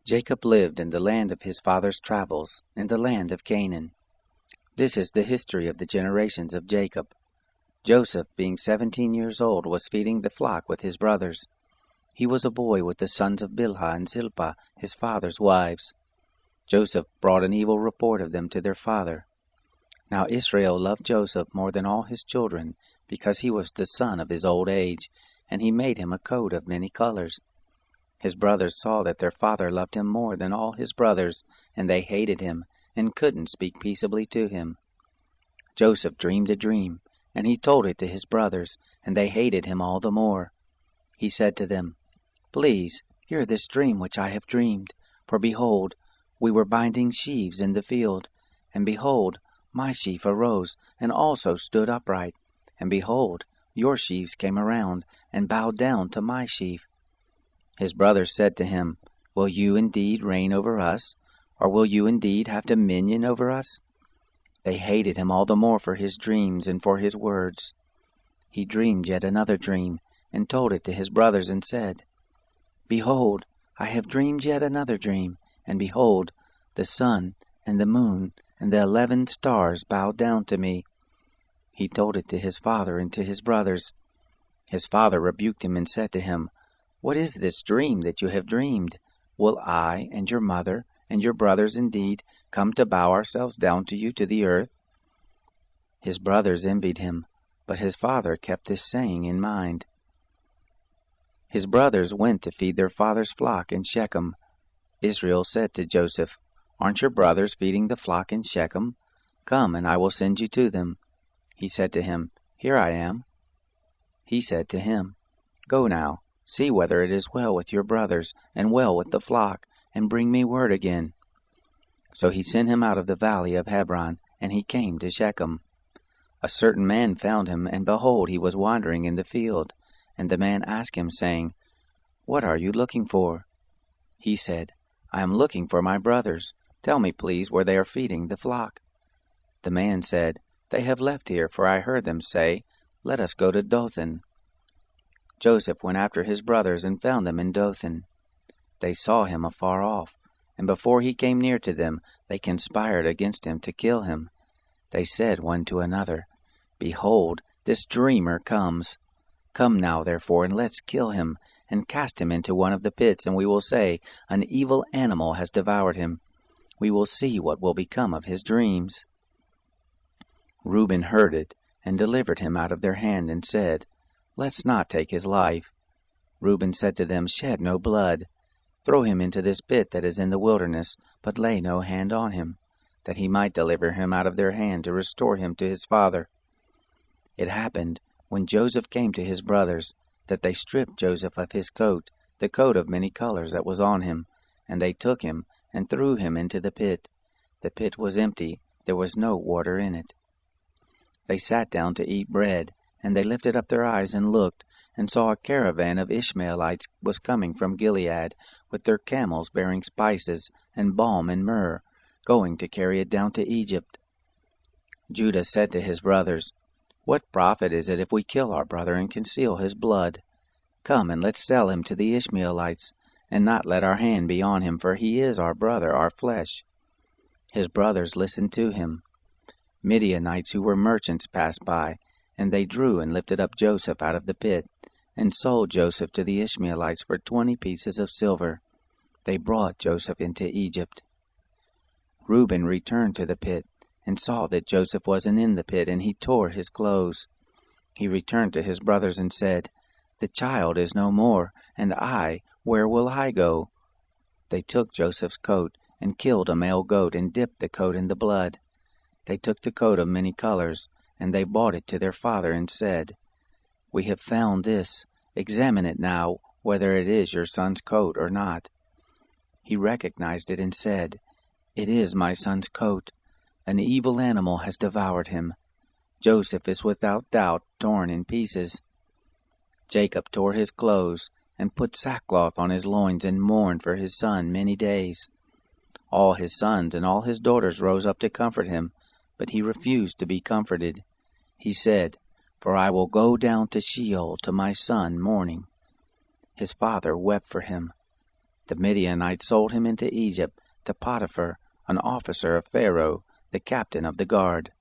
Jacob lived in the land of his father's travels, in the land of Canaan. This is the history of the generations of Jacob. Joseph, being 17 years old, was feeding the flock with his brothers. He was a boy with the sons of Bilhah and Zilpah, his father's wives. Joseph brought an evil report of them to their father. Now Israel loved Joseph more than all his children, because he was the son of his old age, and he made him a coat of many colors. His brothers saw that their father loved him more than all his brothers, and they hated him, and couldn't speak peaceably to him. Joseph dreamed a dream, and he told it to his brothers, and they hated him all the more. He said to them, "Please, hear this dream which I have dreamed. For behold, we were binding sheaves in the field, and behold, my sheaf arose, and also stood upright. And behold, your sheaves came around, and bowed down to my sheaf." His brothers said to him, "Will you indeed reign over us? Or will you indeed have dominion over us?" They hated him all the more for his dreams and for his words. He dreamed yet another dream, and told it to his brothers, and said, "Behold, I have dreamed yet another dream, and behold, the sun and the moon and the 11 stars bowed down to me." He told it to his father and to his brothers. His father rebuked him and said to him, "What is this dream that you have dreamed? Will I and your mother and your brothers indeed come to bow ourselves down to you to the earth?" His brothers envied him, but his father kept this saying in mind. His brothers went to feed their father's flock in Shechem. Israel said to Joseph, "Aren't your brothers feeding the flock in Shechem? Come, and I will send you to them." He said to him, "Here I am." He said to him, "Go now, see whether it is well with your brothers, and well with the flock, and bring me word again." So he sent him out of the valley of Hebron, and he came to Shechem. A certain man found him, and behold, he was wandering in the field. And the man asked him, saying, "What are you looking for?" He said, "I am looking for my brothers. Tell me, please, where they are feeding the flock." The man said, "They have left here, for I heard them say, 'Let us go to Dothan.'" Joseph went after his brothers and found them in Dothan. They saw him afar off, and before he came near to them, they conspired against him to kill him. They said one to another, "Behold, this dreamer comes. Come now, therefore, and let's kill him, and cast him into one of the pits, and we will say, 'An evil animal has devoured him.' We will see what will become of his dreams." Reuben heard it, and delivered him out of their hand, and said, "Let's not take his life." Reuben said to them, "Shed no blood. Throw him into this pit that is in the wilderness, but lay no hand on him, that he might deliver him out of their hand to restore him to his father." It happened, when Joseph came to his brothers, that they stripped Joseph of his coat, the coat of many colors that was on him, and they took him and threw him into the pit. The pit was empty, there was no water in it. They sat down to eat bread, and they lifted up their eyes and looked, and saw a caravan of Ishmaelites was coming from Gilead, with their camels bearing spices, and balm and myrrh, going to carry it down to Egypt. Judah said to his brothers, "What profit is it if we kill our brother and conceal his blood? Come, and let's sell him to the Ishmaelites, and not let our hand be on him, for he is our brother, our flesh." His brothers listened to him. Midianites who were merchants passed by, and they drew and lifted up Joseph out of the pit, and sold Joseph to the Ishmaelites for 20 pieces of silver. They brought Joseph into Egypt. Reuben returned to the pit, and saw that Joseph wasn't in the pit, and he tore his clothes. He returned to his brothers and said, "The child is no more, and where will I go?" They took Joseph's coat, and killed a male goat, and dipped the coat in the blood. They took the coat of many colors, and they brought it to their father, and said, "We have found this. Examine it now, whether it is your son's coat or not." He recognized it and said, "It is my son's coat. An evil animal has devoured him. Joseph is without doubt torn in pieces." Jacob tore his clothes, and put sackcloth on his loins, and mourned for his son many days. All his sons and all his daughters rose up to comfort him, but he refused to be comforted. He said, "For I will go down to Sheol to my son mourning." His father wept for him. The Midianites sold him into Egypt to Potiphar, an officer of Pharaoh, the captain of the guard.